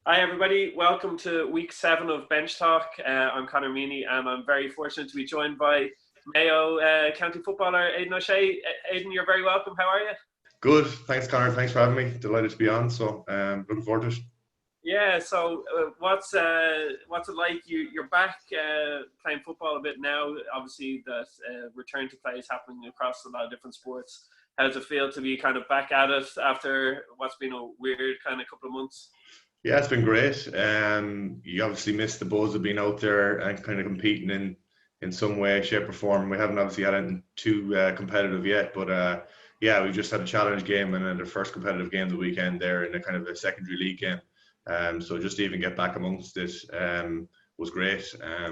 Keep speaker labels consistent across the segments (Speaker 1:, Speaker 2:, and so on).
Speaker 1: Hi everybody, welcome to week 7 of Bench Talk. I'm Conor Meany and I'm very fortunate to be joined by Mayo County footballer Aidan O'Shea. Aidan, you're very welcome. How are you?
Speaker 2: Good, thanks Conor, thanks for having me. Delighted to be on, so looking forward to it.
Speaker 1: Yeah, so what's it like? You're back playing football a bit now. Obviously that return to play is happening across a lot of different sports. How does it feel to be kind of back at it after what's been a weird kind of couple of months?
Speaker 2: Yeah, it's been great. You obviously missed the buzz of being out there and kind of competing in some way, shape or form. We haven't obviously had anything too competitive yet, but yeah, we just had a challenge game and then the first competitive game of the weekend there in a kind of a secondary league game. So just to even get back amongst it was great.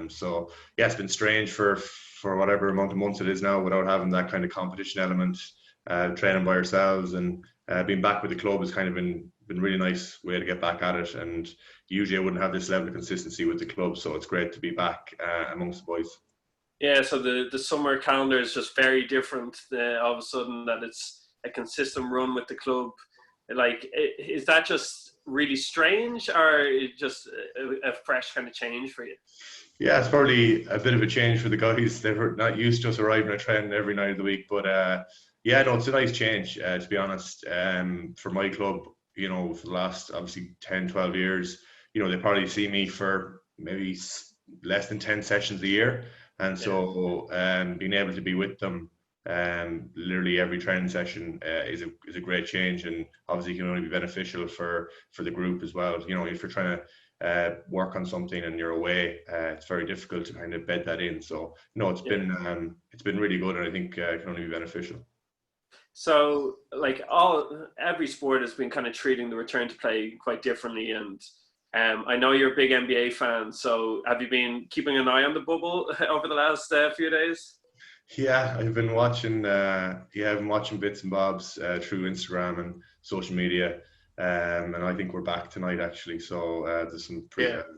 Speaker 2: So yeah, it's been strange for whatever amount of months it is now without having that kind of competition element, training by ourselves and being back with the club has kind of been really nice way to get back at it. And usually I wouldn't have this level of consistency with the club, so it's great to be back amongst the boys.
Speaker 1: Yeah, so the summer calendar is just very different. All of a sudden, that it's a consistent run with the club. Like, is that just really strange, or just a fresh kind of change for you?
Speaker 2: Yeah, it's probably a bit of a change for the guys. They're not used to us arriving at training every night of the week, but yeah, no, it's a nice change, to be honest. For my club, for the last obviously 10, 12 years, they probably see me for maybe less than 10 sessions a year. And so being able to be with them literally every training session is a great change, and obviously can only be beneficial for the group as well. If you're trying to work on something and you're away, it's very difficult to kind of bed that in. So it's been really good, and I think it can only be beneficial.
Speaker 1: So, like every sport has been kind of treating the return to play quite differently, and I know you're a big NBA fan. So, have you been keeping an eye on the bubble over the last few days?
Speaker 2: Yeah, I've been watching. I've been watching bits and bobs through Instagram and social media, and I think we're back tonight actually. So there's some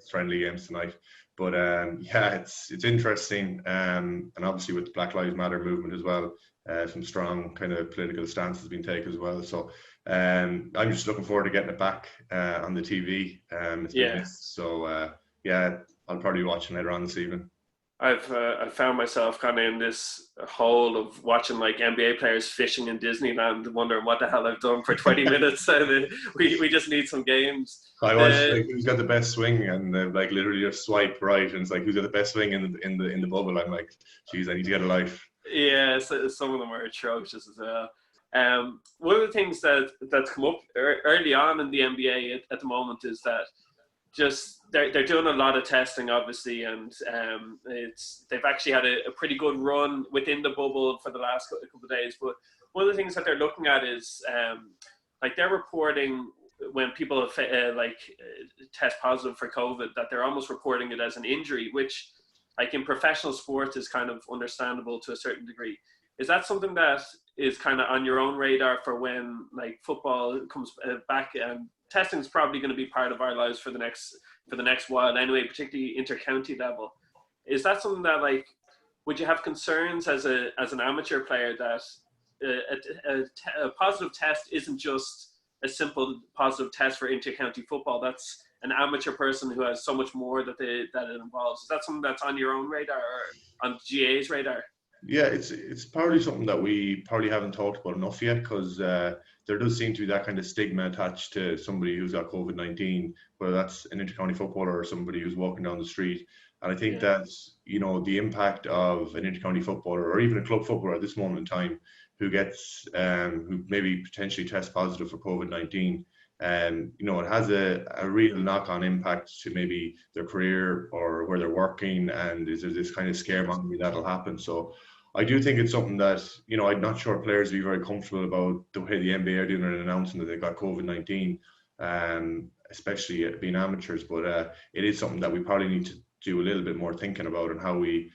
Speaker 2: friendly games tonight. But yeah, it's interesting, and obviously with the Black Lives Matter movement as well, some strong kind of political stances being taken as well. So I'm just looking forward to getting it back on the TV. It's been missed, so yeah, I'll probably be watching later on this evening.
Speaker 1: I found myself kind of in this hole of watching like NBA players fishing in Disneyland, wondering what the hell I've done for 20 minutes. We just need some games.
Speaker 2: I watched like who's got the best swing, and like literally just swipe right, and it's like who's got the best swing in the bubble. I'm like, geez, I need to get a life.
Speaker 1: Yeah, so some of them are atrocious as well. One of the things that's come up early on in the NBA at the moment is that just they're doing a lot of testing, obviously, and they've actually had a pretty good run within the bubble for the last couple of days. But one of the things that they're looking at is like they're reporting when people test positive for COVID, that they're almost reporting it as an injury, which like in professional sports is kind of understandable to a certain degree. Is that something that is kind of on your own radar for when like football comes back? Testing is probably going to be part of our lives for the next while anyway, particularly inter-county level. Is that something that like would you have concerns as an amateur player that a positive test isn't just a simple positive test for inter-county football? That's an amateur person who has so much more that it involves. Is that something that's on your own radar or on GA's radar?
Speaker 2: Yeah, it's probably something that we probably haven't talked about enough yet, because there does seem to be that kind of stigma attached to somebody who's got COVID-19, whether that's an intercounty footballer or somebody who's walking down the street. And I think that the impact of an intercounty footballer or even a club footballer at this moment in time who gets who maybe potentially tests positive for COVID-19, it has a real knock-on impact to maybe their career or where they're working, and is there this kind of scaremongering that'll happen. So I do think it's something that, I'm not sure players will be very comfortable about the way the NBA are doing it and announcing that they've got COVID-19, especially being amateurs. But it is something that we probably need to do a little bit more thinking about, and how we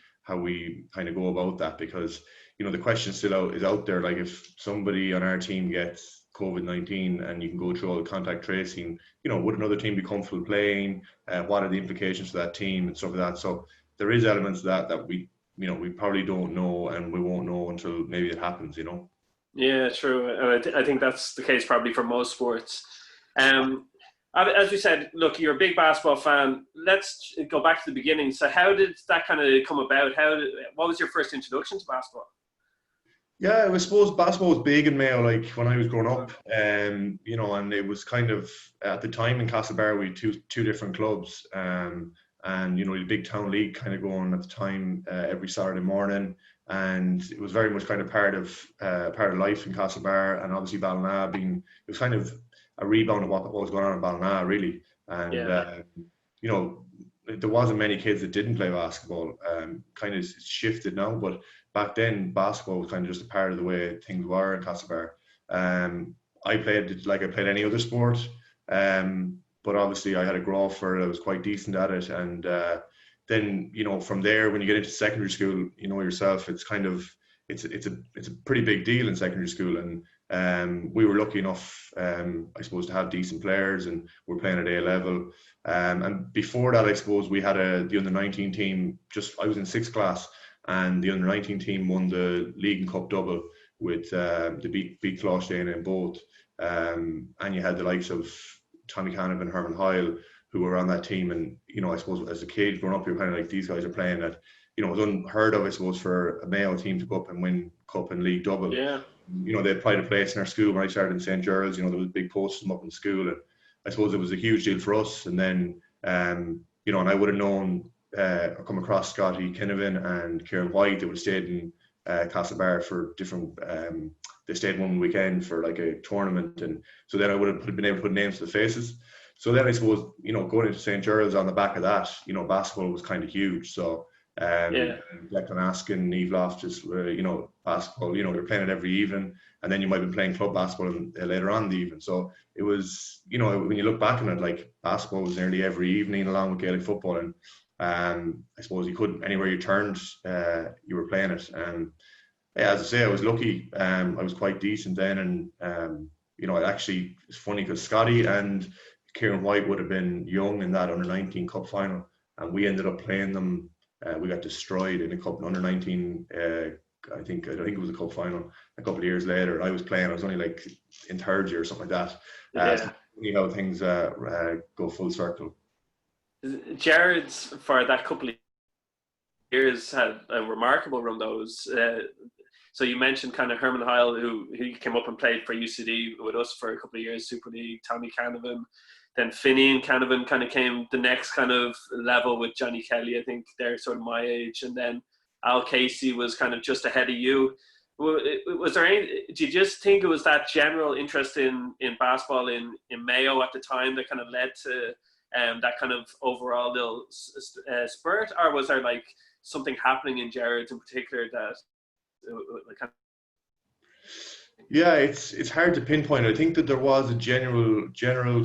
Speaker 2: kind of go about that, because, the question still is out there. Like, if somebody on our team gets COVID-19 and you can go through all the contact tracing, would another team be comfortable playing? What are the implications for that team and stuff like that? So there is elements of that we probably don't know, and we won't know until maybe it happens,
Speaker 1: Yeah, true. I think that's the case probably for most sports. As we said, look, you're a big basketball fan. Let's go back to the beginning. So how did that kind of come about? What was your first introduction to basketball?
Speaker 2: Yeah, I suppose basketball was big in Mayo, like when I was growing up, you know, and it was kind of at the time in Castlebar we had two different clubs, and you know, the big town league kind of going at the time every Saturday morning, and it was very much kind of part of life in Castlebar, and obviously Ballina being it was kind of a rebound of what was going on in Ballina really, and
Speaker 1: Yeah.
Speaker 2: you know, there wasn't many kids that didn't play basketball. Kind of shifted now, but back then basketball was kind of just a part of the way things were in Castlebar. I played it like I played any other sport, but obviously I had a grow for it. I was quite decent at it, and then you know from there when you get into secondary school, you know yourself, it's kind of it's a pretty big deal in secondary school, and we were lucky enough, I suppose, to have decent players, and we're playing at A level. And before that, I suppose we had the under 19 team. I was in sixth class, and the under 19 team won the league and cup double with the beat Closhane in both. And you had the likes of Tommy Canavan and Herman Heil who were on that team. And you know, I suppose as a kid growing up, you're kind of like these guys are playing at. You know, it was unheard of, I suppose, for a Mayo team to go up and win cup and league double.
Speaker 1: Yeah.
Speaker 2: You know, they had pride of place in our school when I started in St. Gerald's. You know, there was big posters up in school, and I suppose it was a huge deal for us. And then, you know, and I would have known or come across Scotty Kinnavan and Kieran White. They would have stayed in Castlebar for different. They stayed one weekend for like a tournament, and so then I would have been able to put names to the faces. So then I suppose, you know, going into St. Gerald's on the back of that, you know, basketball was kind of huge. So
Speaker 1: Yeah.
Speaker 2: Declan Askin, Neve Loftus, you know, basketball, you know, they're playing it every evening, and then you might be playing club basketball later on in the evening. So it was, you know, when you look back on it, like basketball was nearly every evening along with Gaelic football, and I suppose you couldn't, anywhere you turned, you were playing it. And yeah, as I say, I was lucky. I was quite decent then, and you know, it's funny because Scotty and Kieran White would have been young in that under 19 cup final, and we ended up playing them. We got destroyed in a cup under 19. I think it was a cup final. A couple of years later, I was playing. I was only like in third year or something like that. So funny how things go full circle.
Speaker 1: Jared's for that couple of years had a remarkable run. Those. So you mentioned kind of Herman Heil, who came up and played for UCD with us for a couple of years, Super League. Tommy Canavan. Then Finney and Canavan kind of came the next kind of level with Johnny Kelly. I think they're sort of my age. And then Al Casey was kind of just ahead of you. Was there any, do you just think it was that general interest in basketball in Mayo at the time that kind of led to that kind of overall little spurt? Or was there like something happening in Jared's in particular that kind of...
Speaker 2: Yeah, it's hard to pinpoint. I think that there was a general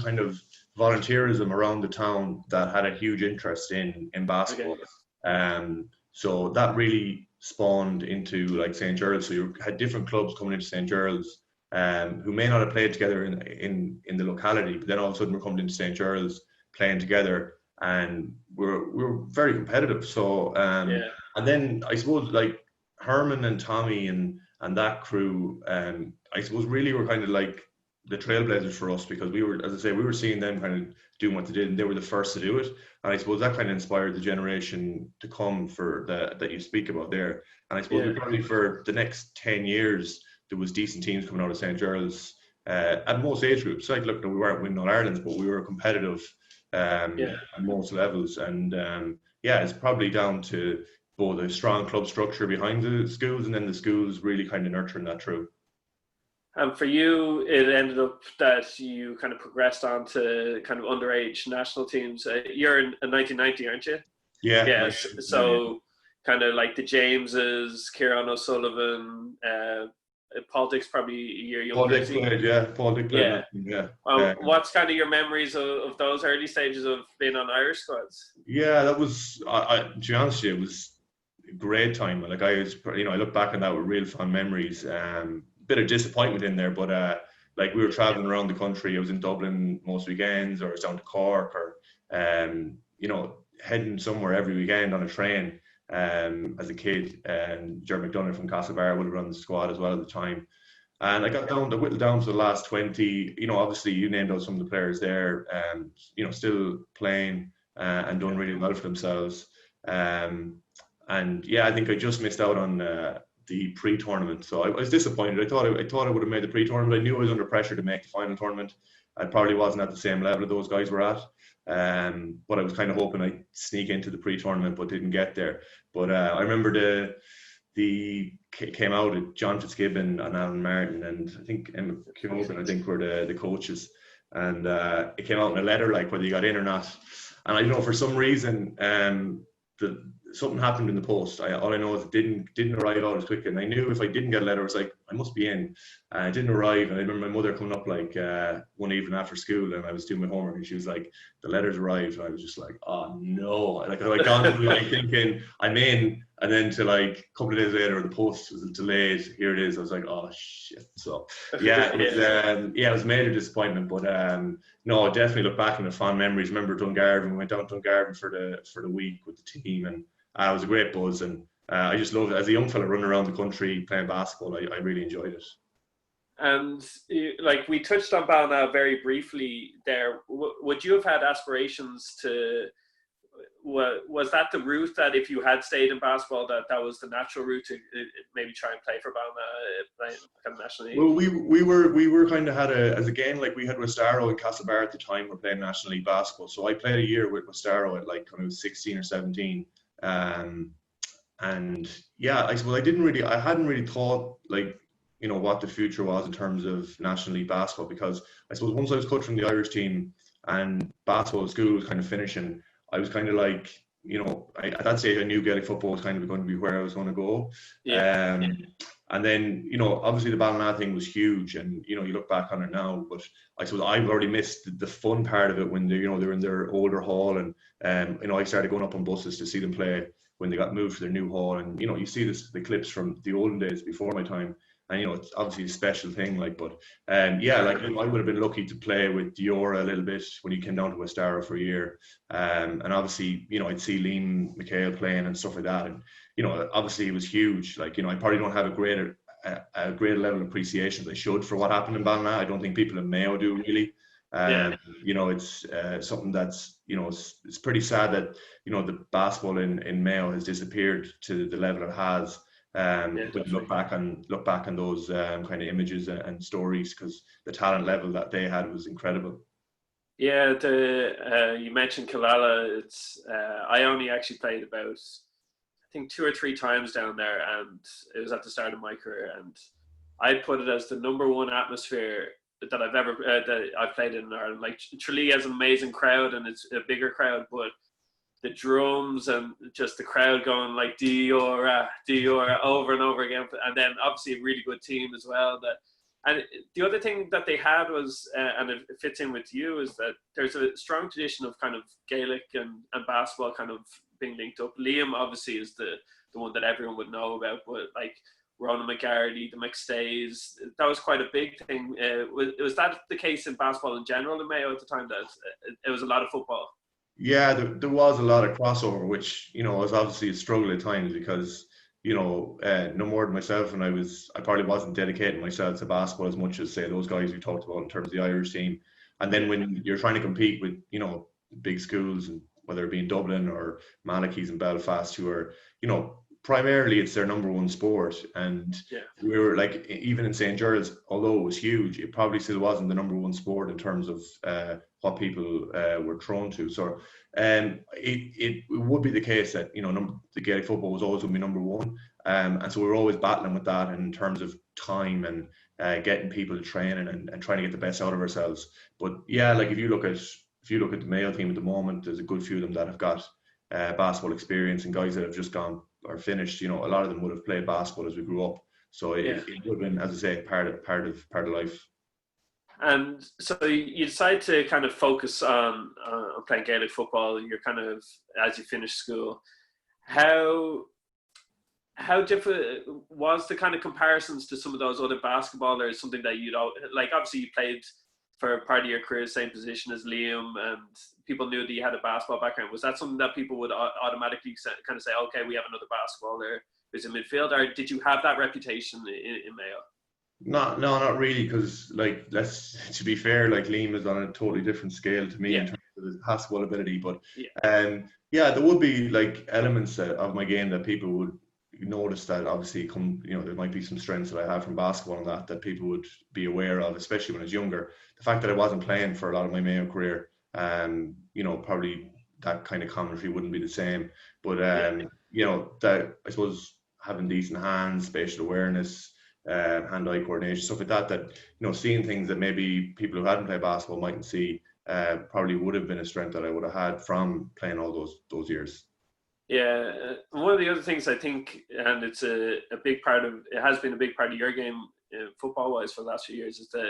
Speaker 2: kind of volunteerism around the town that had a huge interest in basketball. Okay. So that really spawned into like St. Gerald's. So you had different clubs coming into St. Gerald's who may not have played together in the locality, but then all of a sudden we're coming into St. Gerald's playing together, and we're very competitive. So and then I suppose like Herman and Tommy and that crew, I suppose really were kind of like the trailblazers for us, because we were, as I say, we were seeing them kind of doing what they did, and they were the first to do it. And I suppose that kind of inspired the generation to come for that you speak about there. And I suppose we probably for the next 10 years, there was decent teams coming out of St. Gerald's at most age groups. Like, look, we weren't winning all Ireland's, but we were competitive at most levels. And it's probably down to both a strong club structure behind the schools, and then the schools really kind of nurturing that through.
Speaker 1: And for you, it ended up that you kind of progressed on to kind of underage national teams. You're in 1990, aren't you?
Speaker 2: Yeah.
Speaker 1: Yes. So kind of like the Jameses, Kieran O'Sullivan, Paul Dick's probably a year younger.
Speaker 2: Paul Dick played, Paul Dick played. Yeah.
Speaker 1: What's kind of your memories of those early stages of being on Irish squads?
Speaker 2: Yeah, that was, to be honest with you, it was a great time. Like I look back on that with real fond memories. Bit of disappointment in there, but like we were traveling around the country. I was in Dublin most weekends, or I was down to Cork, or heading somewhere every weekend on a train as a kid. And Jerry McDonough from Castlebar would have run the squad as well at the time. And I got whittled down to the last 20. Obviously you named out some of the players there, still playing and done really well for themselves. And yeah, I think I just missed out on the pre-tournament, so I was disappointed. I thought I would have made the pre-tournament. I knew I was under pressure to make the final tournament. I probably wasn't at the same level that those guys were at, but I was kind of hoping I'd sneak into the pre-tournament, but didn't get there. But I remember the came out at John Fitzgibbon and Alan Martin, and I think Emma Kyogan, I think, were the coaches, and it came out in a letter like whether you got in or not. And I don't know, for some reason, something happened in the post. All I know is it didn't arrive out as quick, and I knew if I didn't get a letter, I was like, I must be in. It didn't arrive, and I remember my mother coming up like one evening after school, and I was doing my homework, and she was like, the letter's arrived, and I was just like, oh no. Like I gone through like thinking I'm in, and then to like a couple of days later the post was delayed. Here it is. I was like, oh shit. So yeah, it was a major disappointment, but no, I definitely look back in the fond memories. Remember Dungarvan, we went down to Dungarvan for the week with the team, and it was a great buzz, and I just loved it. As a young fella running around the country playing basketball, I really enjoyed it.
Speaker 1: And like we touched on Ballina very briefly there, would you have had aspirations to? Was that the route that if you had stayed in basketball, that was the natural route to maybe try and play for Ballina kind of nationally?
Speaker 2: Well, we were kind of as again, like we had Westaro and Castlebar at the time were playing National League basketball. So I played a year with Westaro at like kind of 16 or 17. And yeah, I suppose I hadn't really thought like, what the future was in terms of National League basketball, because I suppose once I was cut from the Irish team and basketball at school was kind of finishing, I was kind of like, at that stage I knew Gaelic football was kind of going to be where I was going to go. Yeah. And then, obviously the Ballina thing was huge, and, you look back on it now, but I suppose I've already missed the fun part of it when they're in their older hall, and, I started going up on buses to see them play when they got moved to their new hall. And, you see the clips from the olden days before my time. And, it's obviously a special thing, like, but, yeah, like, I would have been lucky to play with Diora a little bit when he came down to Westaro for a year. And obviously, I'd see Liam McHale playing and stuff like that. And, obviously it was huge. Like, I probably don't have a greater level of appreciation as I should for what happened in Ballina. I don't think people in Mayo do really. It's something that's, it's pretty sad that, the basketball in Mayo has disappeared to the level it has. But look back on those kind of images and stories, because the talent level that they had was incredible.
Speaker 1: Yeah, you mentioned Killala. I only actually played about, I think, 2 or 3 times down there, and it was at the start of my career, and I'd put it as the number one atmosphere that I've ever that I've played in Ireland. Like, Tralee has an amazing crowd, and it's a bigger crowd, but the drums and just the crowd going like Diora over and over again, and then obviously a really good team as well. And the other thing that they had was, and it fits in with you, is that there's a strong tradition of kind of Gaelic and basketball kind of being linked up. Liam obviously is the one that everyone would know about, but like Ronan McGarty, the McStays, that was quite a big thing. Was that the case in basketball in general in Mayo at the time, that it was a lot of football?
Speaker 2: Yeah, there was a lot of crossover, which, was obviously a struggle at times, because, no more than myself, and I probably wasn't dedicating myself to basketball as much as, say, those guys we talked about in terms of the Irish team. And then when you're trying to compete with, big schools, and whether it be in Dublin or Malachy's in Belfast, who are, primarily it's their number one sport. And we were like, even in St. Gerald's, although it was huge, it probably still wasn't the number one sport in terms of what people were thrown to. So it would be the case that, the Gaelic football was always going to be number one. And so we were always battling with that in terms of time and getting people to train and trying to get the best out of ourselves. But yeah, like if you look at the Mayo team at the moment, there's a good few of them that have got basketball experience, and guys that have just gone or finished. A lot of them would have played basketball as we grew up. So it would have been, as I say, part of life.
Speaker 1: And so you decide to kind of focus on playing Gaelic football. You're kind of, as you finish school, how different was the kind of comparisons to some of those other basketballers? Something that you'd like. Obviously, you played for part of your career, same position as Liam, and people knew that you had a basketball background. Was that something that people would automatically kind of say, okay, we have another basketballer who's in midfield? Or did you have that reputation in Mayo?
Speaker 2: Not really, because like to be fair, like Liam is on a totally different scale to me
Speaker 1: Yeah,
Speaker 2: in terms of his basketball ability. But
Speaker 1: yeah,
Speaker 2: yeah, there would be like elements of my game that people would notice that obviously there might be some strengths that I have from basketball and that people would be aware of, especially when I was younger. The fact that I wasn't playing for a lot of my Mayo career, probably that kind of commentary wouldn't be the same. But
Speaker 1: yeah.
Speaker 2: that I suppose having decent hands, spatial awareness, hand-eye coordination, stuff like that. That seeing things that maybe people who hadn't played basketball mightn't see, probably would have been a strength that I would have had from playing all those years.
Speaker 1: Yeah, one of the other things I think, and it's a big part of, it has been a big part of your game, football-wise, for the last few years, is the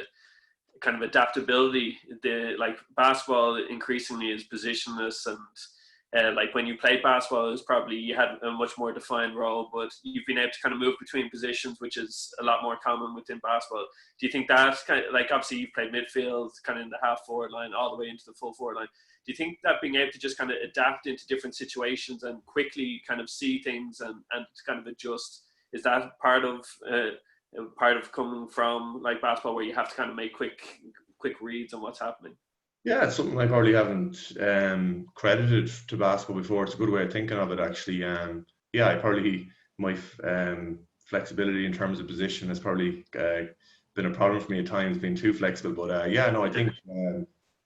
Speaker 1: kind of adaptability. The like basketball increasingly is positionless, and like when you played basketball, it was probably you had a much more defined role, but you've been able to kind of move between positions, which is a lot more common within basketball. Do you think that kind of like, obviously you've played midfield, kind of in the half forward line, all the way into the full forward line? Do you think that being able to just kind of adapt into different situations and quickly kind of see things and kind of adjust, is that part of coming from like basketball, where you have to kind of make quick reads on what's happening?
Speaker 2: Yeah, it's something I probably haven't credited to basketball before. It's a good way of thinking of it, actually. Yeah, I probably my flexibility in terms of position has probably been a problem for me at times, being too flexible. But yeah, no, I think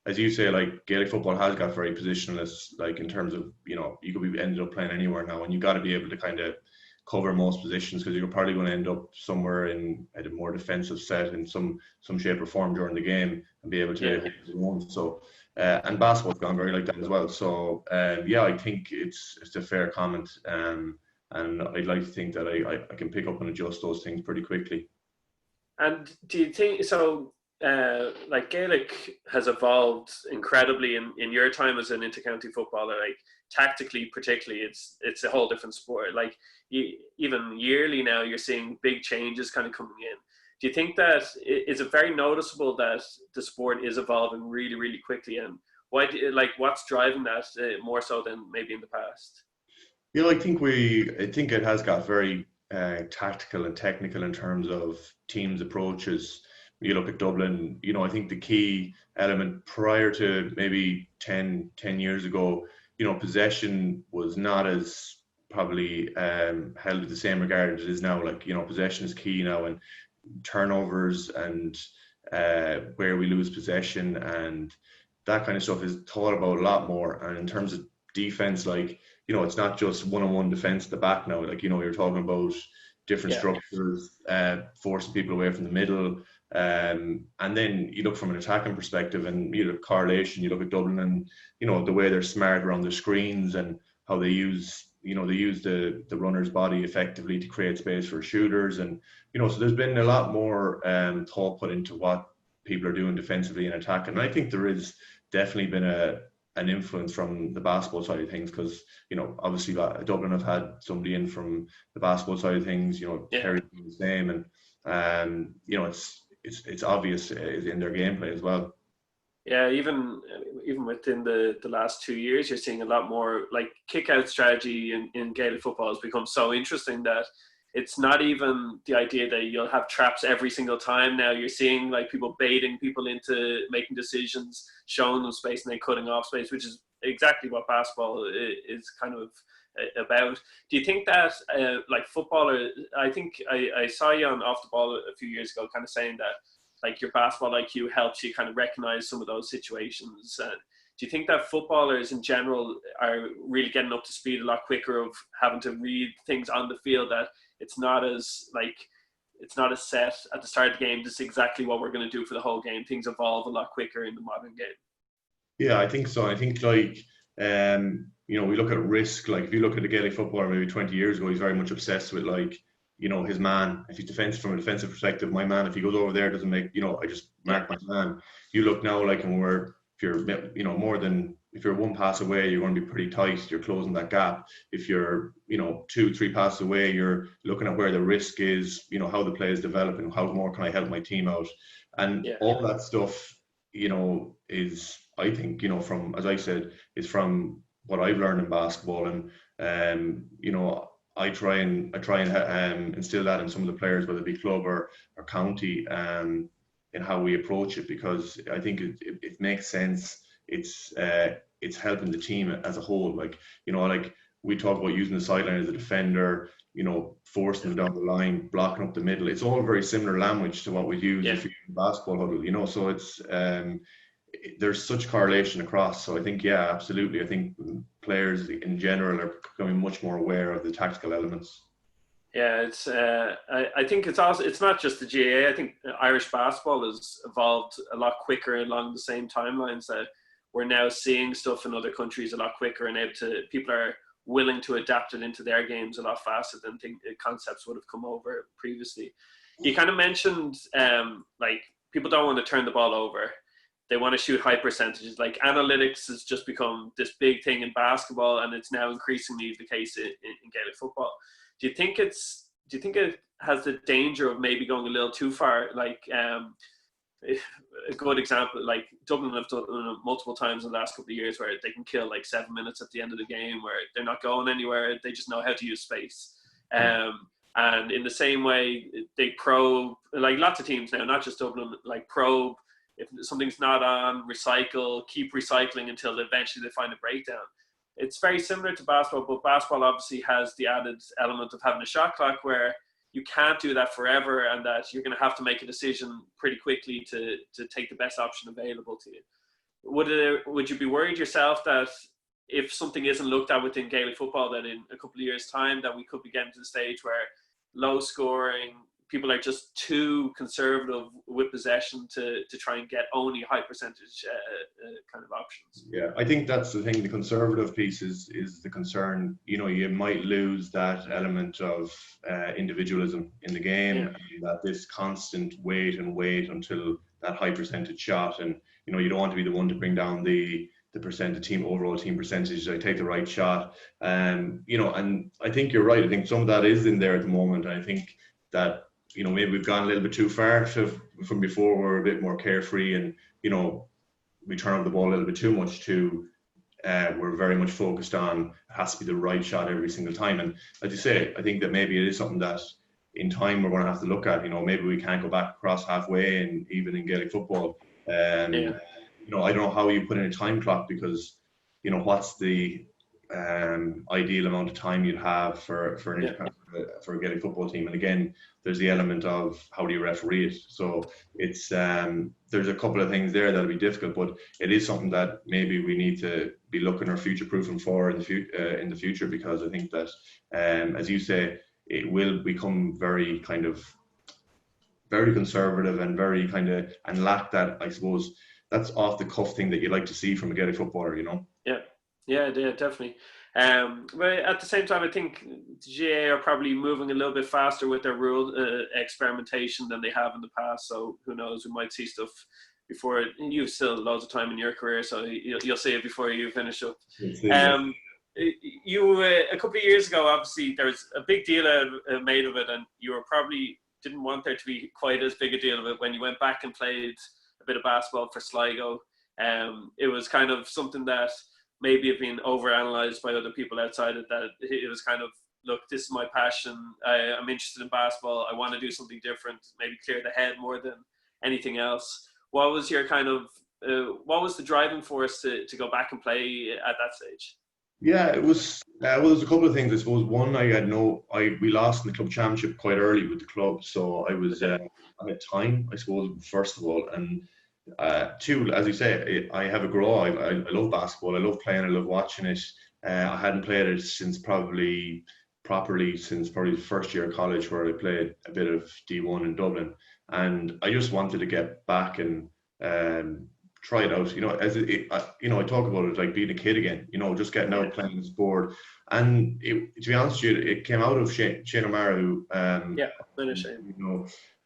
Speaker 2: as you say, like Gaelic football has got very positionless, like in terms of you could be ended up playing anywhere now, and you got to be able to kind of cover most positions, because you're probably going to end up somewhere in a more defensive set in some shape or form during the game and be able to hold your own. So and basketball's gone very like that as well. So yeah, I think it's a fair comment, and I'd like to think that I can pick up and adjust those things pretty quickly.
Speaker 1: And do you think so? Like Gaelic has evolved incredibly in your time as an intercounty footballer. Like tactically, particularly, it's a whole different sport. Like even yearly now, you're seeing big changes kind of coming in. Do you think that is it very noticeable that the sport is evolving really, really quickly? And what's driving that more so than maybe in the past?
Speaker 2: I think it has got very tactical and technical in terms of teams' approaches. You look at Dublin, I think the key element prior to maybe 10 years ago, possession was not as probably held in the same regard as it is now. Like, possession is key now, and turnovers and where we lose possession and that kind of stuff is thought about a lot more. And in terms of defense, like, it's not just one-on-one defense at the back now. Like, you're talking about different structures, forcing people away from the middle. And then you look from an attacking perspective, and you look correlation. You look at Dublin and the way they're smart around the screens and how they use the runner's body effectively to create space for shooters. And so there's been a lot more thought put into what people are doing defensively and attacking. And I think there is definitely been an influence from the basketball side of things, because obviously Dublin have had somebody in from the basketball side of things. Kerry doing the same, and it's obvious in their gameplay as well.
Speaker 1: Yeah, even within the last 2 years, you're seeing a lot more like kick out strategy in Gaelic football has become so interesting that it's not even the idea that you'll have traps every single time. Now you're seeing like people baiting people into making decisions, showing them space and then cutting off space, which is exactly what basketball is kind of about. Do you think that like footballer, I think I saw you on Off the Ball a few years ago kind of saying that like your basketball IQ helps you kind of recognize some of those situations. Do you think that footballers in general are really getting up to speed a lot quicker of having to read things on the field, that it's not as set at the start of the game, this is exactly what we're going to do for the whole game? Things evolve a lot quicker in the modern game.
Speaker 2: Yeah, I think so. I think like, we look at risk. Like if you look at the Gaelic footballer maybe 20 years ago, he's very much obsessed with like, his man. If he's defensive from a defensive perspective, my man, if he goes over there, doesn't make, I just mark my man. You look now like, and if you're one pass away, you're going to be pretty tight. You're closing that gap. If you're, 2-3 passes away, you're looking at where the risk is, how the play is developing, how more can I help my team out? And all that stuff, is, I think, from, as I said, is from what I've learned in basketball. And, I try and instill that in some of the players, whether it be club or county, in how we approach it, because I think it makes sense. It's helping the team as a whole. Like, like we talk about using the sideline as a defender, forcing them down the line, blocking up the middle. It's all very similar language to what we use if you're in basketball huddle, so it's there's such correlation across. So I think, yeah, absolutely. I think players in general are becoming much more aware of the tactical elements.
Speaker 1: Yeah, it's. I think it's also. It's not just the GAA. I think Irish basketball has evolved a lot quicker along the same timelines. That we're now seeing stuff in other countries a lot quicker, and people are willing to adapt it into their games a lot faster than concepts would have come over previously. You kind of mentioned like people don't want to turn the ball over. They want to shoot high percentages. Like analytics has just become this big thing in basketball, and it's now increasingly the case in Gaelic football. Do you think it has the danger of maybe going a little too far? Like a good example, like Dublin have done it multiple times in the last couple of years, where they can kill like 7 minutes at the end of the game, where they're not going anywhere. They just know how to use space. And in the same way, they probe, like lots of teams now, not just Dublin, like probe. If something's not on, recycle, keep recycling until eventually they find a breakdown. It's very similar to basketball, but basketball obviously has the added element of having a shot clock where you can't do that forever, and that you're going to have to make a decision pretty quickly to take the best option available to you. Would you be worried yourself that if something isn't looked at within Gaelic football, that in a couple of years' time that we could be getting to the stage where low scoring, people are just too conservative with possession to try and get only high percentage kind of options?
Speaker 2: Yeah, I think that's the thing. The conservative piece is the concern. You might lose that element of individualism in the game, and that this constant wait until that high percentage shot. And, you don't want to be the one to bring down the overall team percentage. I take the right shot. And I think you're right. I think some of that is in there at the moment. And I think that, maybe we've gone a little bit too far from before. We're a bit more carefree, and, we turn over the ball a little bit too much we're very much focused on it has to be the right shot every single time. And as you say, I think that maybe it is something that in time we're going to have to look at. Maybe we can't go back across halfway, and even in Gaelic football. I don't know how you put in a time clock, because, what's the ideal amount of time you'd have for a Gaelic football team. And again, there's the element of how do you referee it. So it's there's a couple of things there that'll be difficult, but it is something that maybe we need to be looking or future proofing for in the future, because I think that as you say, it will become very conservative and very and lack that, I suppose, that's off the cuff thing that you like to see from a Gaelic footballer,
Speaker 1: Yeah, definitely. But at the same time, I think the GAA are probably moving a little bit faster with their rule experimentation than they have in the past. So who knows? We might see stuff before. You've still loads of time in your career, so you'll see it before you finish up. You a couple of years ago, obviously, there was a big deal made of it, and you were probably didn't want there to be quite as big a deal of it when you went back and played a bit of basketball for Sligo. It was kind of something that maybe have been overanalyzed by other people outside it, that it was kind of, look, this is my passion. I'm interested in basketball. I want to do something different, maybe clear the head more than anything else. What was your what was the driving force to go back and play at that stage?
Speaker 2: Yeah, it was, well, there's a couple of things. I suppose one, we lost in the club championship quite early with the club. So I was, I had time, I suppose, first of all. And two, as you say, I have a grow. I love basketball. I love playing. I love watching it. I hadn't played it since properly the first year of college, where I played a bit of D1 in Dublin, and I just wanted to get back and try it out. I talk about it like being a kid again. Just getting out, playing the sport. And to be honest with you, it came out of Shane O'Mara, who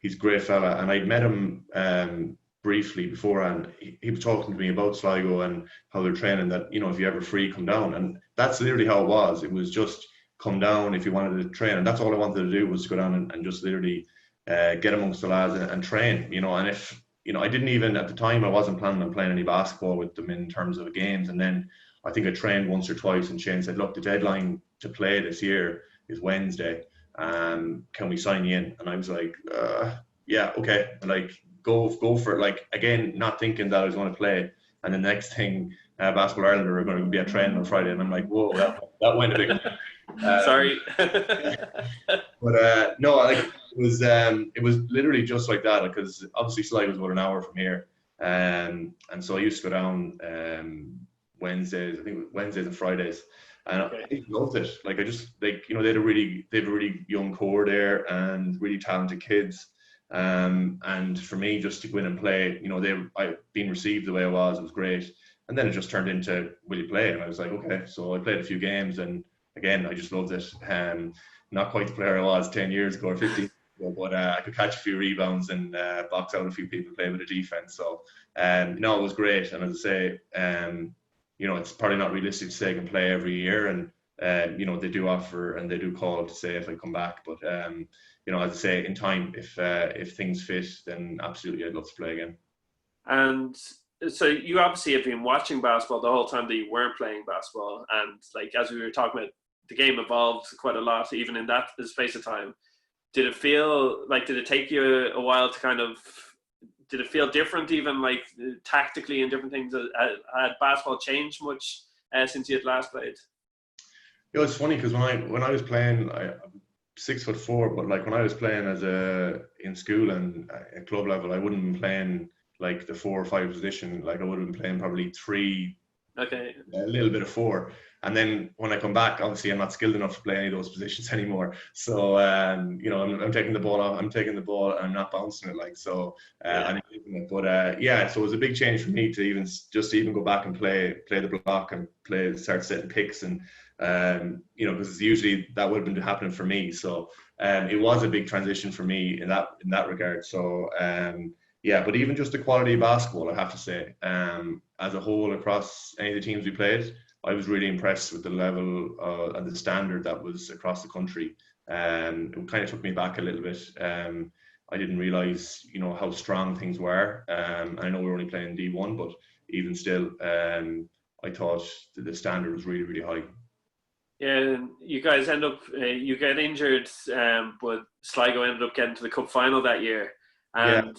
Speaker 2: he's a great fella, and I'd met him briefly beforehand. He was talking to me about Sligo and how they're training, that if you're ever free, come down. And that's literally how it was. It was just come down if you wanted to train, and that's all I wanted to do, was to go down and just literally get amongst the lads and train. And if I didn't even, at the time, I wasn't planning on playing any basketball with them in terms of games. And then I think I trained once or twice, and Shane said, look, the deadline to play this year is Wednesday. Can we sign you in? And I was like, yeah, okay. And like, go for it. Like, again, not thinking that I was going to play. And the next thing, Basketball Ireland are going to be a trend on Friday. And I'm like, whoa, that went a bit.
Speaker 1: Sorry.
Speaker 2: But no, like it was literally just like that, because obviously Sligo was about an hour from here. And so I used to go down Wednesdays, I think Wednesdays and Fridays. And I loved it. Like, I just, like, you know, they have a really young core there and really talented kids. And for me, just to go in and play, you know, I've been received the way I was. It was great. And then it just turned into, will you play? And I was like, okay. So I played a few games, and again, I just loved it. Not quite the player I was 10 years ago or 15 years ago, but I could catch a few rebounds and box out a few people, play with the defense. So, no, it was great. And as I say, you know, it's probably not realistic to say I can play every year. And, you know, they do offer and they do call to say if I come back. But, you know, as I say, in time, if things fit, then absolutely I'd love to play again.
Speaker 1: And so you obviously have been watching basketball the whole time that you weren't playing basketball. And like, as we were talking about, the game evolved quite a lot, even in that space of time. Did it take you a while to kind of, did it feel different, even like tactically and different things? Had basketball changed much since you had last played?
Speaker 2: You know, it's funny because when I was playing, I'm 6'4", but like when I was playing in school and at club level, I wouldn't have been playing like the 4 or 5 position. Like, I would have been playing probably 3,
Speaker 1: okay,
Speaker 2: a little bit of 4. And then when I come back, obviously I'm not skilled enough to play any of those positions anymore. So, you know, I'm taking the ball off, I'm taking the ball and I'm not bouncing it, like, so, I'm using it. But, yeah, so it was a big change for me to even go back and play the block and start setting picks. And, you know, because usually that would have been happening for me. So, it was a big transition for me in that regard. So, yeah, but even just the quality of basketball, I have to say, as a whole across any of the teams we played, I was really impressed with the level and the standard that was across the country. It kind of took me back a little bit. I didn't realise, you know, how strong things were. I know we were only playing D1, but even still, I thought that the standard was really, really high.
Speaker 1: Yeah, you guys end up, you get injured, but Sligo ended up getting to the cup final that year. And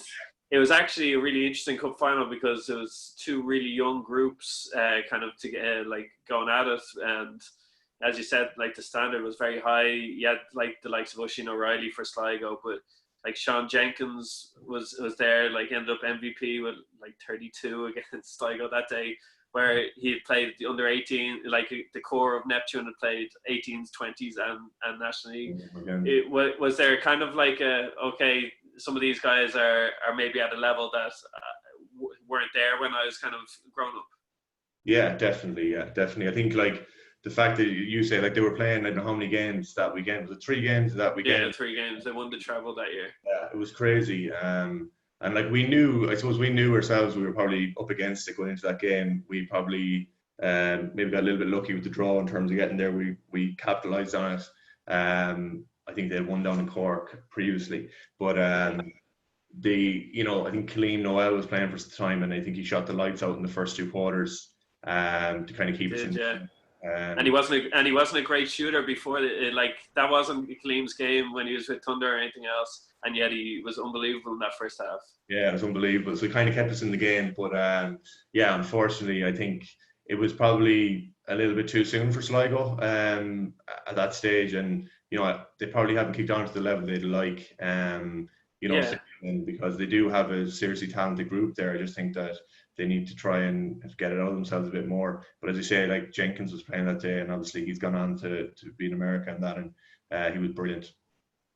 Speaker 1: it was actually a really interesting cup final because it was 2 really young groups kind of like going at it. And as you said, like, the standard was very high. You had like the likes of Oisin O'Reilly for Sligo, but like Sean Jenkins was there, like ended up MVP with like 32 against Sligo that day, where he had played the under 18, like the core of Neptune had played 18s, 20s and National League. Was there kind of like okay, some of these guys are maybe at a level that weren't there when I was kind of growing up?
Speaker 2: Yeah, definitely. I think like the fact that you say like they were playing, I don't know how many games that weekend. Was it 3 games that weekend?
Speaker 1: Yeah, 3 games. They won the treble that year.
Speaker 2: Yeah, it was crazy. And like I suppose we knew ourselves we were probably up against it going into that game. We probably maybe got a little bit lucky with the draw in terms of getting there. We capitalised on it. I think they had won down in Cork previously, but you know, I think Kaleem Noel was playing for the time, and I think he shot the lights out in the first 2 quarters to kind of keep us in.
Speaker 1: Yeah. And he wasn't a great shooter before. Like, that wasn't Kaleem's game when he was with Thunder or anything else, and yet he was unbelievable in that first half. Yeah,
Speaker 2: it was unbelievable. So he kind of kept us in the game, but yeah, unfortunately, I think it was probably a little bit too soon for Sligo at that stage, and you know, they probably haven't kicked on to the level they'd like. You know, because they do have a seriously talented group there. I just think that they need to try and get it out of themselves a bit more. But as you say, like, Jenkins was playing that day, and obviously he's gone on to be in America and that, and he was brilliant.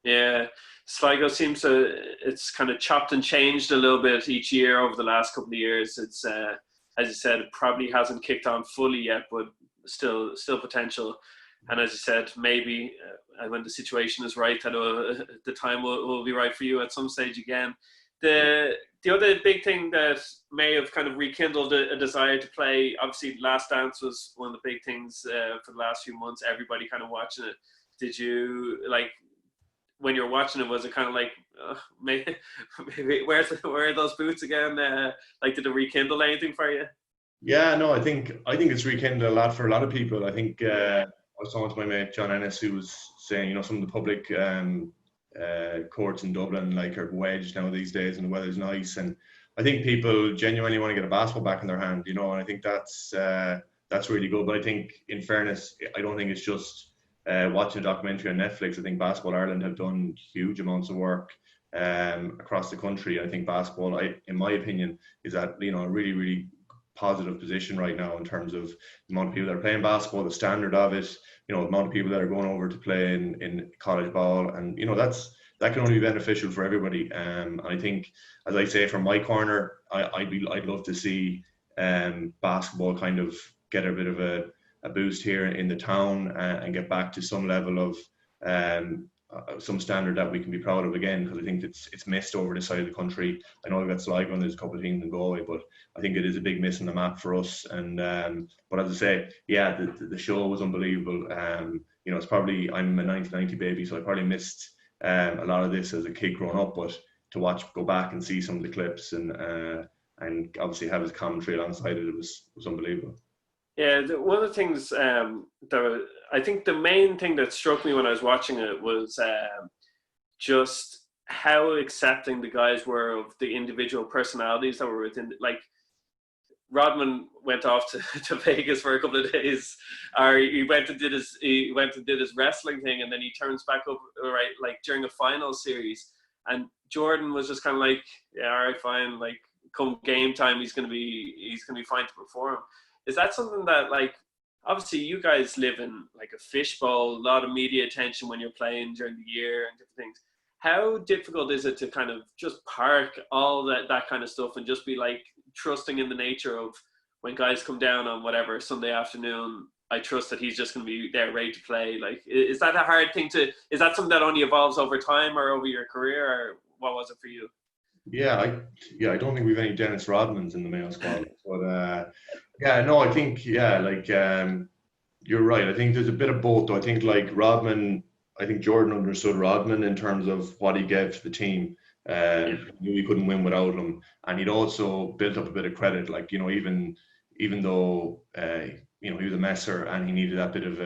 Speaker 1: Yeah, Sligo seems to, it's kind of chopped and changed a little bit each year over the last couple of years. It's as you said, it probably hasn't kicked on fully yet, but still potential. And as you said, maybe when the situation is right, I know the time will be right for you at some stage again. The other big thing that may have kind of rekindled a desire to play, obviously Last Dance was one of the big things for the last few months, everybody kind of watching it. Did you, like, when you were watching it, was it kind of like, maybe where are those boots again? Like, did it rekindle anything for you?
Speaker 2: Yeah, no, I think it's rekindled a lot for a lot of people. I think I was talking to my mate John Ennis, who was saying, you know, some of the public courts in Dublin like are wedged now these days, and the weather's nice, and I think people genuinely want to get a basketball back in their hand, you know, and I think that's really good. But I think, in fairness, I don't think it's just watching a documentary on Netflix. I think Basketball Ireland have done huge amounts of work across the country. I think basketball, in my opinion, is at, you know, a really, really positive position right now in terms of the amount of people that are playing basketball, the standard of it, you know, the amount of people that are going over to play in college ball, and you know, that can only be beneficial for everybody. And I think, as I say, from my corner, I'd love to see basketball kind of get a bit of a boost here in the town, and get back to some level of some standard that we can be proud of again, because I think it's missed over this side of the country. I know we've got Sligo and there's a couple of teams in Galway, but I think it is a big miss on the map for us. And but as I say, yeah, the show was unbelievable. You know, it's probably, I'm a 1990 baby, so I probably missed a lot of this as a kid growing up, but to go back and see some of the clips and obviously have his commentary alongside it, was unbelievable.
Speaker 1: Yeah, one of the things I think the main thing that struck me when I was watching it was just how accepting the guys were of the individual personalities that were within. Like, Rodman went off to Vegas for a couple of days, or he went and did his wrestling thing, and then he turns back up, right, like during a final series, and Jordan was just kind of like, yeah, all right, fine, like come game time, he's gonna be fine to perform. Is that something that, like, obviously you guys live in like a fishbowl, a lot of media attention when you're playing during the year and different things. How difficult is it to kind of just park all that kind of stuff and just be like trusting in the nature of when guys come down on whatever Sunday afternoon, I trust that he's just going to be there ready to play? Like, is that a hard thing is that something that only evolves over time or over your career, or what was it for you?
Speaker 2: Yeah, I don't think we've any Dennis Rodmans in the Mayo squad, but yeah, no, I think, yeah, like you're right. I think there's a bit of both, though. I think like Rodman, I think Jordan understood Rodman in terms of what he gave to the team. Knew he couldn't win without him, and he'd also built up a bit of credit. Like, you know, even though you know, he was a messer and he needed that bit of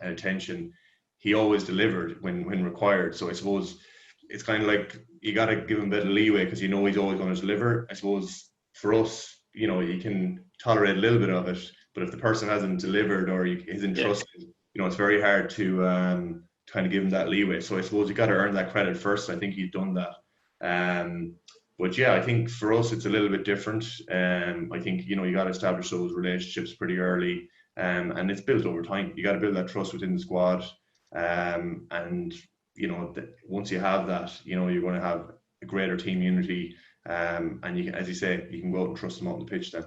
Speaker 2: attention, he always delivered when required. So I suppose it's kind of like you got to give him a bit of leeway because you know he's always going to deliver. I suppose for us, you know, you can tolerate a little bit of it, but if the person hasn't delivered or isn't trusted, you know, it's very hard to kind of give him that leeway. So I suppose you got to earn that credit first. I think he's done that. But yeah, I think for us it's a little bit different. I think, you know, you got to establish those relationships pretty early, and it's built over time. You got to build that trust within the squad, and you know, once you have that, you know, you're going to have a greater team unity, and you, as you say, you can go out and trust them out on the pitch then.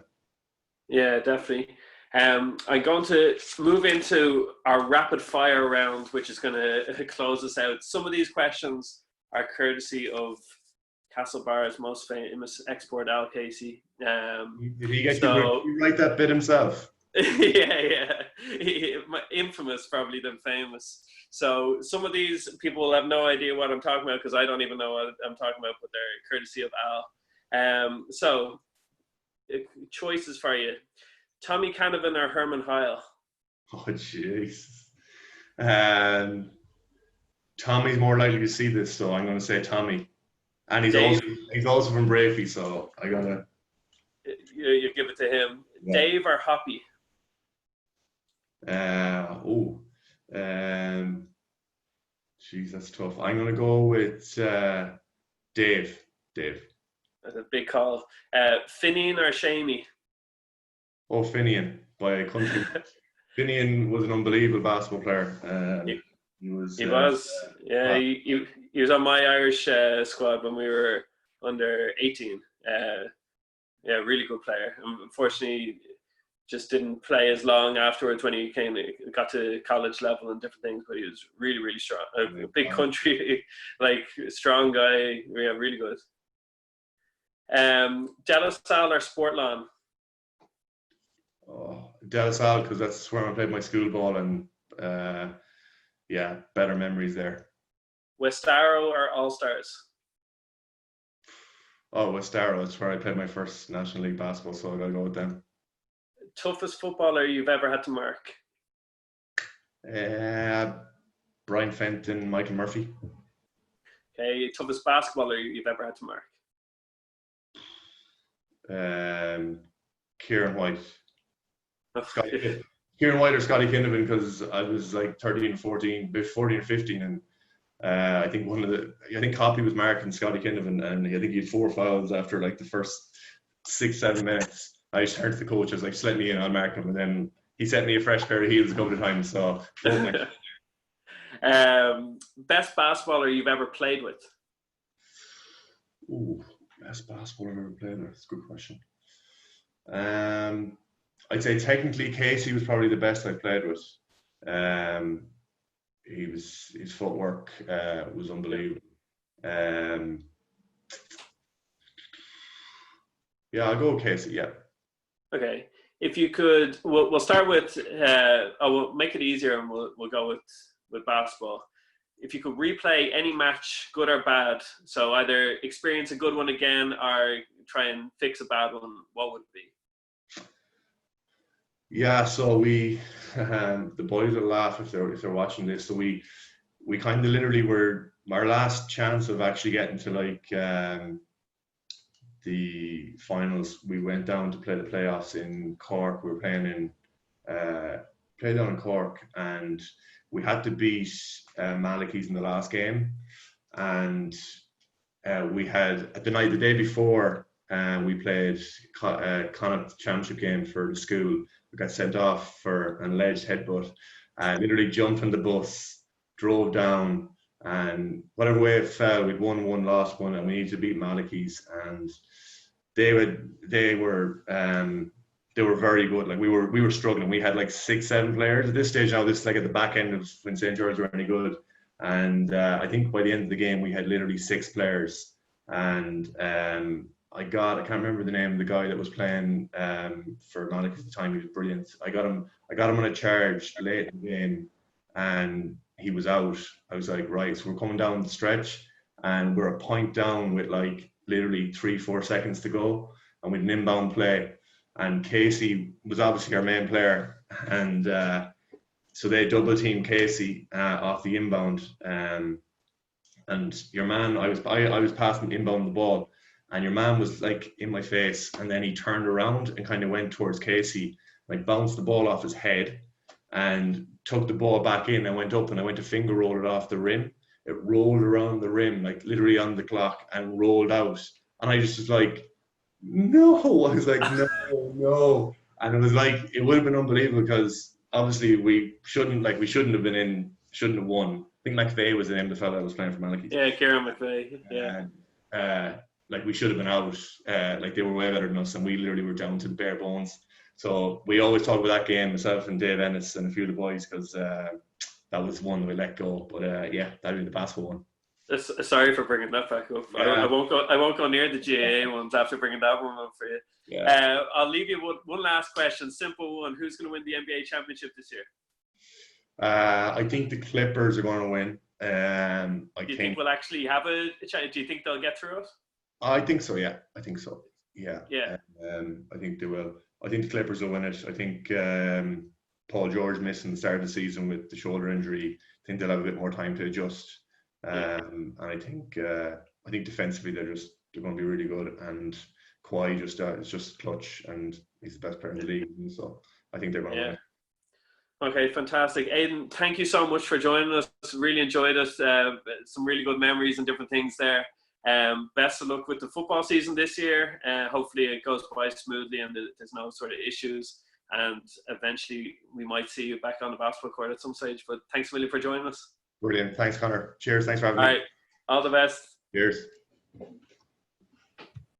Speaker 1: Yeah, definitely. I'm going to move into our rapid fire round, which is going to close us out. Some of these questions are courtesy of Castlebar's most famous export, Al Casey.
Speaker 2: Did he get you write that bit himself?
Speaker 1: Yeah. Infamous, probably than famous. So some of these people will have no idea what I'm talking about because I don't even know what I'm talking about, but they're courtesy of Al. So choices for you: Tommy Canavan or Herman Heil?
Speaker 2: Oh, jeez. Tommy's more likely to see this, so I'm going to say Tommy. And he's also from Bravey, so I gotta.
Speaker 1: You give it to him. Yeah. Dave or Hoppy?
Speaker 2: Jeez, that's tough. I'm gonna go with Dave.
Speaker 1: That's a big call. Finian or Shamey?
Speaker 2: Oh, Finian, by a country. Finian was an unbelievable basketball player. He was. He
Speaker 1: was on my Irish squad when we were under 18. Yeah, really good player. Unfortunately, just didn't play as long afterwards when he got to college level and different things. But he was really, really strong. A big country, like strong guy. Yeah, really good. De La Salle or Sportlawn?
Speaker 2: Oh, De La Salle, because that's where I played my school ball, and yeah, better memories there.
Speaker 1: Westaro or All-Stars?
Speaker 2: Oh, Westaro. That's where I played my first National League basketball, so I gotta go with them.
Speaker 1: Toughest footballer you've ever had to mark?
Speaker 2: Brian Fenton, Michael Murphy.
Speaker 1: Okay, toughest basketballer you've ever had to mark?
Speaker 2: Kieran White.
Speaker 1: Okay.
Speaker 2: Kieran White or Scotty Kinnavan, because I was like 13 or 15, and I think Copley was marking Scotty Kinnavan, and I think he had 4 fouls after like the first 6-7 minutes. I just turned to the coach, I was like, just let me in, I'll mark him, and then he sent me a fresh pair of heels a couple of times. So
Speaker 1: best basketballer you've ever played with?
Speaker 2: Ooh, best basketballer I've ever played with. That's a good question. I'd say technically Casey was probably the best I played with. His footwork was unbelievable. Yeah, I'll go with Casey. Yeah.
Speaker 1: Okay. If you could, we'll start with. We'll make it easier, and we'll go with basketball. If you could replay any match, good or bad, so either experience a good one again or try and fix a bad one, what would it be?
Speaker 2: Yeah, so we, the boys will laugh if they're watching this. So we kind of literally were our last chance of actually getting to like the finals. We went down to play the playoffs in Cork. We were playing down in Cork, and we had to beat Malachy's in the last game. And we had the day before we played Connacht championship game for the school. We got sent off for an alleged headbutt. Literally jumped on the bus, drove down, and whatever way it fell, we'd won one, lost one, and we needed to beat Malachy's. And they were very good. Like we were struggling. We had like 6-7 players at this stage. Now this is like at the back end of when St. George were any good. And I think by the end of the game we had literally 6 players. And I can't remember the name of the guy that was playing for Malachy at the time. He was brilliant. I got him on a charge late in the game, and he was out. I was like, right, so we're coming down the stretch, and we're a point down with like literally 3-4 seconds to go, and with an inbound play. And Casey was obviously our main player, and so they double teamed Casey off the inbound. And your man, I was passing inbound the ball, and your man was like in my face, and then he turned around and kind of went towards Casey, like bounced the ball off his head, and took the ball back in and went up, and I went to finger roll it off the rim. It rolled around the rim, like literally on the clock, and rolled out. And I just was like, no. I was like, no. And it was like, it would have been unbelievable, because obviously we shouldn't have won. I think McVeigh was the name of the fellow that was playing for Malachy.
Speaker 1: Yeah, Kieran McVeigh. Yeah.
Speaker 2: Like we should have been out. Like they were way better than us, and we literally were down to the bare bones. So we always talk about that game, myself and Dave Ennis and a few of the boys, because that was one we let go. But yeah, that'd be the basketball one.
Speaker 1: Sorry for bringing that back up. Yeah. I won't go near the GAA ones after bringing that one up for you. Yeah. I'll leave you with one last question, simple one. Who's going to win the NBA championship this year?
Speaker 2: I think the Clippers are going to win.
Speaker 1: Do you think we'll actually have a chance? Do you think they'll get through it?
Speaker 2: I think so. Yeah, I think so. Yeah.
Speaker 1: Yeah.
Speaker 2: I think they will. I think the Clippers will win it. I think Paul George missing the start of the season with the shoulder injury. I think they'll have a bit more time to adjust. And I think defensively they're going to be really good. And Kawhi is just clutch, and he's the best player in the league. So I think they're going to win it.
Speaker 1: Okay, fantastic. Aidan, thank you so much for joining us. Really enjoyed it. Some really good memories and different things there. Best of luck with the football season this year. Hopefully it goes quite smoothly and there's no sort of issues. And eventually we might see you back on the basketball court at some stage. But thanks a million for joining us.
Speaker 2: Brilliant. Thanks, Conor. Cheers. Thanks for having me.
Speaker 1: All right. All the best.
Speaker 2: Cheers.